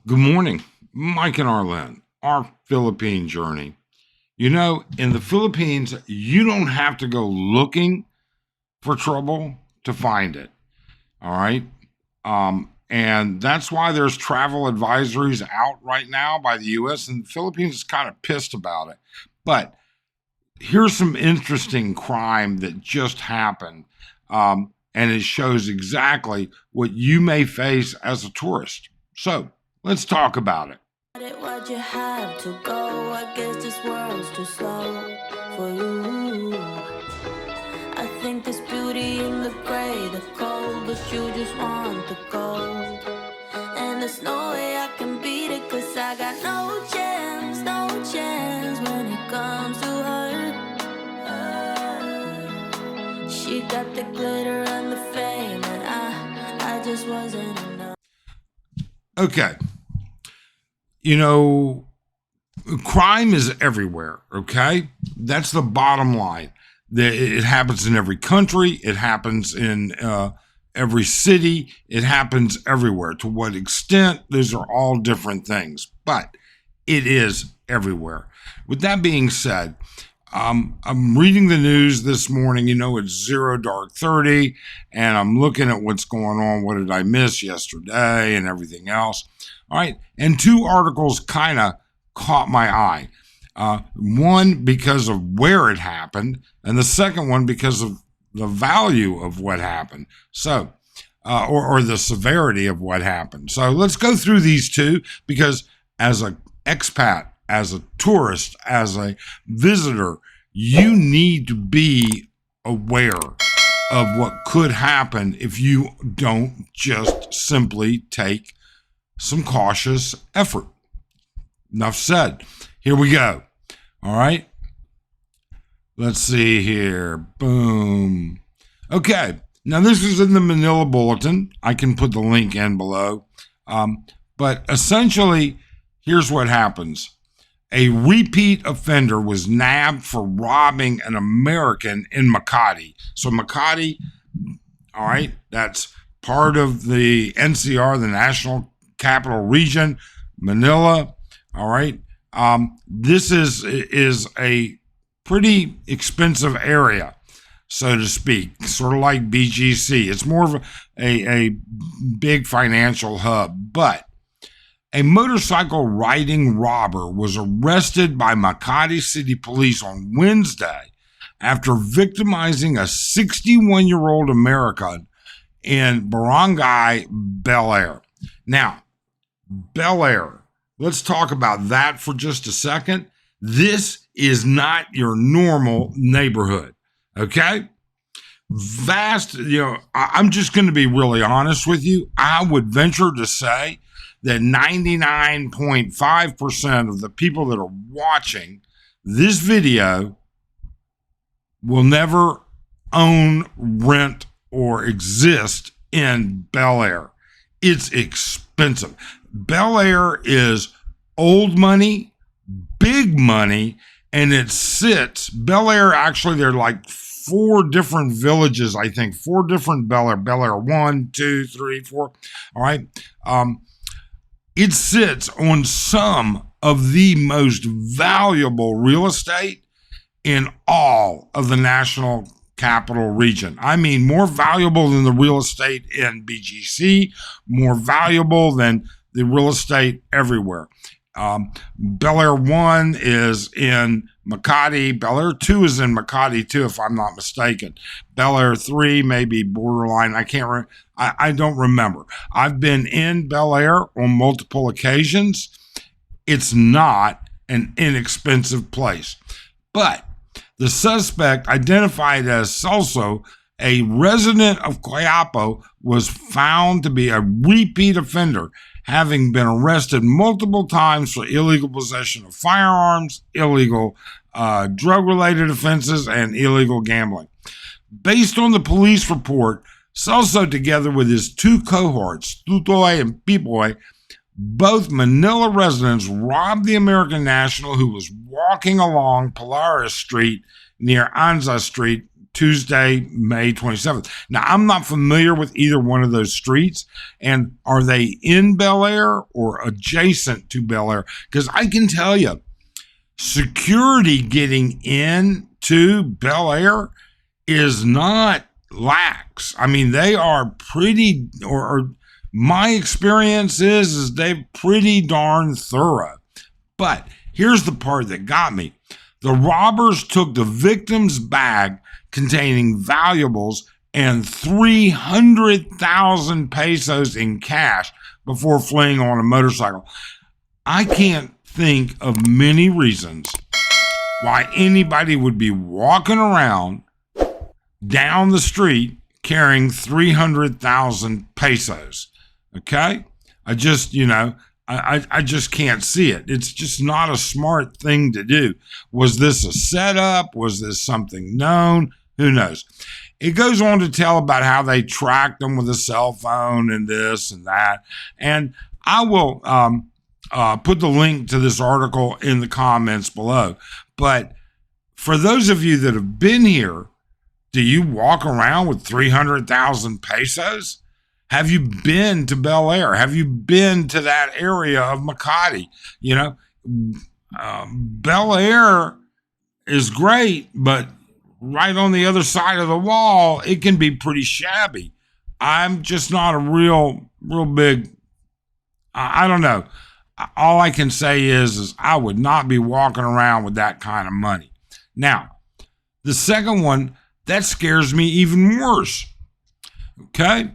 Good morning, Mike and Arlen, our Philippine journey. You know, in the Philippines, you don't have to go looking for trouble to find it. All right. And that's why there's travel advisories out right now by the US, and the Philippines is kind of pissed about it. But here's some interesting crime that just happened. And it shows exactly what you may face as a tourist. So let's talk about it. Why'd you have to go? I guess this world's too slow for you. I think there's beauty in the gray, the cold, but you just want the gold. And there's no way I can beat it, cause I got no chance when it comes to her. She got the glitter and the fame, and I just wasn't enough. Okay. You know, crime is everywhere, okay? That's the bottom line. It happens in every country. It happens in every city. It happens everywhere. To what extent, those are all different things, but it is everywhere. With that being said, I'm reading the news this morning. You know, it's 0 dark 30, and I'm looking at what's going on. What did I miss yesterday and everything else? All right. And two articles kind of caught my eye. One because of where it happened, and the second one because of the value of what happened. So, or the severity of what happened. So let's go through these two, because as an expat, as a tourist, as a visitor, you need to be aware of what could happen if you don't just simply take some cautious effort. Enough said. Here we go. All right. Let's see here. Boom. Okay. Now, this is in the Manila Bulletin. I can put the link in below. But essentially, here's what happens. A repeat offender was nabbed for robbing an American in Makati. So Makati, all right, that's part of the NCR, the National Capital Region, Manila. All right. This is a pretty expensive area, so to speak, sort of like BGC. It's more of a big financial hub, but a motorcycle riding robber was arrested by Makati City Police on Wednesday after victimizing a 61-year-old American in Barangay Bel Air. Now, Bel Air, let's talk about that for just a second. This is not your normal neighborhood, okay? I'm just going to be really honest with you. I would venture to say that 99.5% of the people that are watching this video will never own, rent, or exist in Bel Air. It's expensive. Bel Air is old money, big money, and it sits. Bel Air, actually, there are like 4 different villages, I think. 4 different Bel Air. Bel Air 1, 2, 3, 4. All right. It sits on some of the most valuable real estate in all of the National Capital Region. I mean, more valuable than the real estate in BGC, more valuable than the real estate everywhere. Bel Air 1 is in Makati. Bel Air 2 is in Makati too, if I'm not mistaken. Bel Air 3 may be borderline. I don't remember. I've been in Bel Air on multiple occasions. It's not an inexpensive place. But the suspect, identified as Celso, a resident of Quiapo, was found to be a repeat offender, having been arrested multiple times for illegal possession of firearms, illegal drug-related offenses, and illegal gambling. Based on the police report, Celso, together with his 2 cohorts, Tutoy and Pipoy, both Manila residents, robbed the American national who was walking along Polaris Street near Anza Street Tuesday, May 27th. Now, I'm not familiar with either one of those streets. And are they in Bel Air or adjacent to Bel Air? Because I can tell you, security getting into Bel Air is not lax. I mean, they are pretty, or my experience is they're pretty darn thorough. But here's the part that got me. The robbers took the victim's bag containing valuables and 300,000 pesos in cash before fleeing on a motorcycle. I can't think of many reasons why anybody would be walking around down the street carrying 300,000 pesos. Okay? I just can't see it. It's just not a smart thing to do. Was this a setup? Was this something known? Who knows? It goes on to tell about how they tracked them with a cell phone and this and that. And I will put the link to this article in the comments below. But for those of you that have been here, do you walk around with 300,000 pesos? Have you been to Bel Air? Have you been to that area of Makati? Bel Air is great, but right on the other side of the wall, it can be pretty shabby. I'm just not a real big, I don't know. All I can say is I would not be walking around with that kind of money. Now, the second one, that scares me even worse. Okay?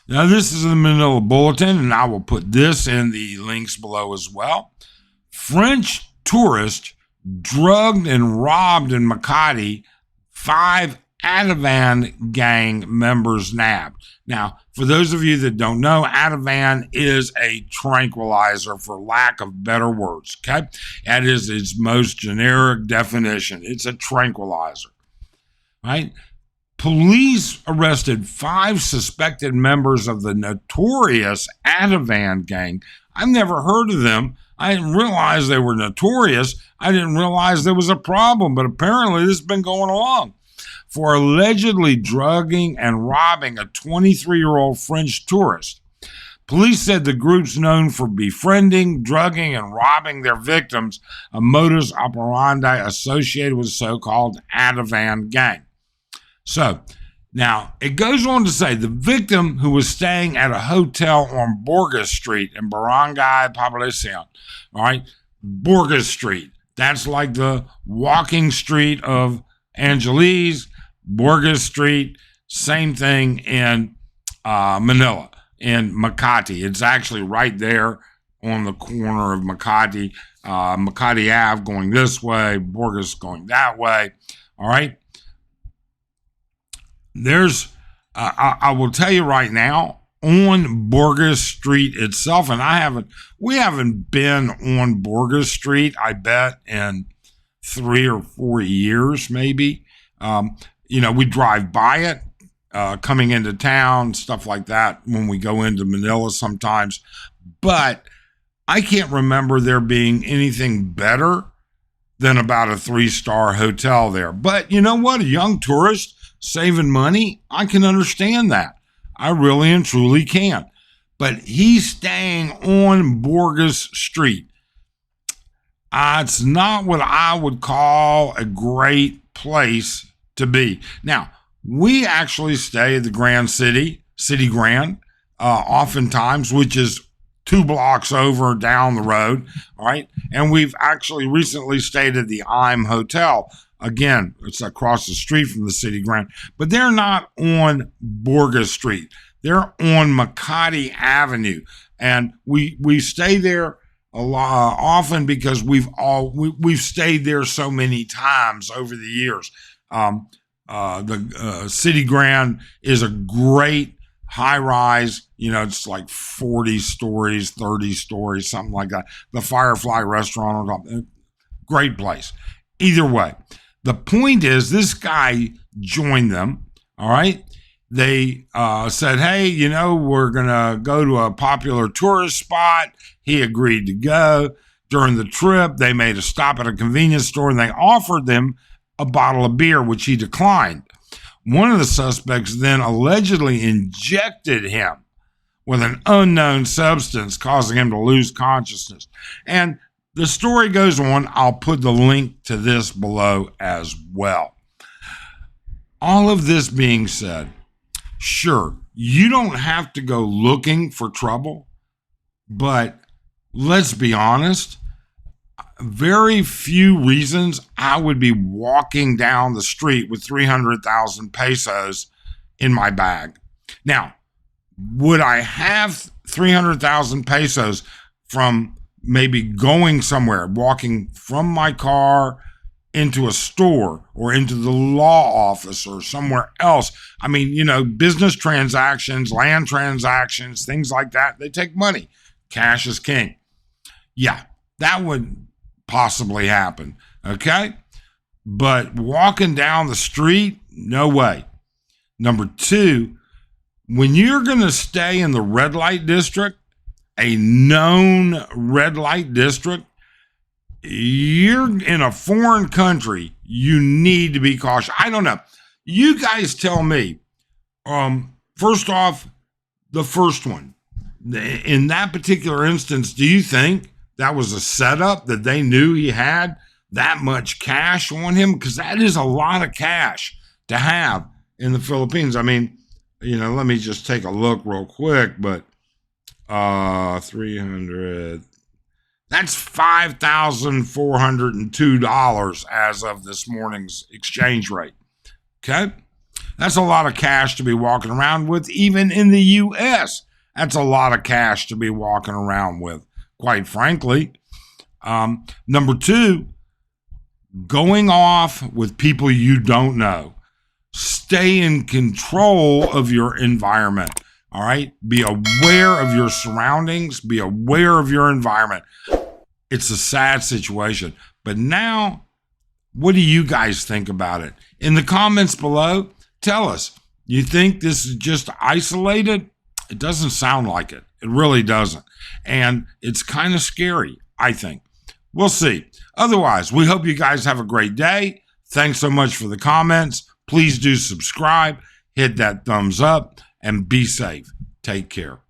Now, this is the Manila Bulletin, and I will put this in the links below as well. French tourist drugged and robbed in Makati, 5 Ativan gang members nabbed. Now, for those of you that don't know, Ativan is a tranquilizer, for lack of better words, okay? That is its most generic definition. It's a tranquilizer, right? Police arrested 5 suspected members of the notorious Ativan gang. I've never heard of them. I didn't realize they were notorious. I didn't realize there was a problem, but apparently this has been going along. For allegedly drugging and robbing a 23-year-old French tourist. Police said the group's known for befriending, drugging, and robbing their victims, a modus operandi associated with the so-called Ativan gang. So, now, it goes on to say the victim, who was staying at a hotel on Borges Street in Barangay Poblacion, all right, Borges Street. That's like the walking street of Angeles, Borges Street, same thing in Manila, in Makati. It's actually right there on the corner of Makati, Makati Ave going this way, Borges going that way, all right? There's, I will tell you right now, on Borges Street itself, and we haven't been on Borges Street, I bet, in 3 or 4 years, maybe. We drive by it, coming into town, stuff like that, when we go into Manila sometimes. But I can't remember there being anything better than about a 3-star hotel there. But you know what? A young tourist saving money, I can understand that. I really and truly can. But he's staying on Borges Street. It's not what I would call a great place to be. Now, we actually stay at the Grand City Grand, oftentimes, which is 2 blocks over down the road, all right? And we've actually recently stayed at the IM Hotel. Again, it's across the street from the City Grand, but they're not on Borges Street. They're on Makati Avenue, and we stay there a lot often because we've stayed there so many times over the years. The City Grand is a great high rise. It's like 40 stories, 30 stories, something like that. The Firefly Restaurant on top, great place. Either way, the point is this guy joined them. All right. They said, hey, we're going to go to a popular tourist spot. He agreed to go. During the trip, they made a stop at a convenience store and they offered them a bottle of beer, which he declined. One of the suspects then allegedly injected him with an unknown substance, causing him to lose consciousness. And the story goes on. I'll put the link to this below as well. All of this being said, sure, you don't have to go looking for trouble, but let's be honest, very few reasons I would be walking down the street with 300,000 pesos in my bag. Now, would I have 300,000 pesos from maybe going somewhere, walking from my car into a store or into the law office or somewhere else? I mean, business transactions, land transactions, things like that, they take money. Cash is king. Yeah, that would possibly happen. Okay. But walking down the street, no way. Number two, when you're going to stay in the red light district, a known red light district, you're in a foreign country, you need to be cautious. I don't know. You guys tell me. First off, the first one. In that particular instance, do you think that was a setup, that they knew he had that much cash on him? Because that is a lot of cash to have in the Philippines. I mean, let me just take a look real quick, but 300, that's $5,402 as of this morning's exchange rate. Okay. That's a lot of cash to be walking around with, even in the U.S. That's a lot of cash to be walking around with, quite frankly. Number two, going off with people you don't know. Stay in control of your environment. All right. Be aware of your surroundings. Be aware of your environment. It's a sad situation. But now, what do you guys think about it? In the comments below, tell us. You think this is just isolated? It doesn't sound like it. It really doesn't. And it's kind of scary, I think. We'll see. Otherwise, we hope you guys have a great day. Thanks so much for the comments. Please do subscribe, hit that thumbs up, and be safe. Take care.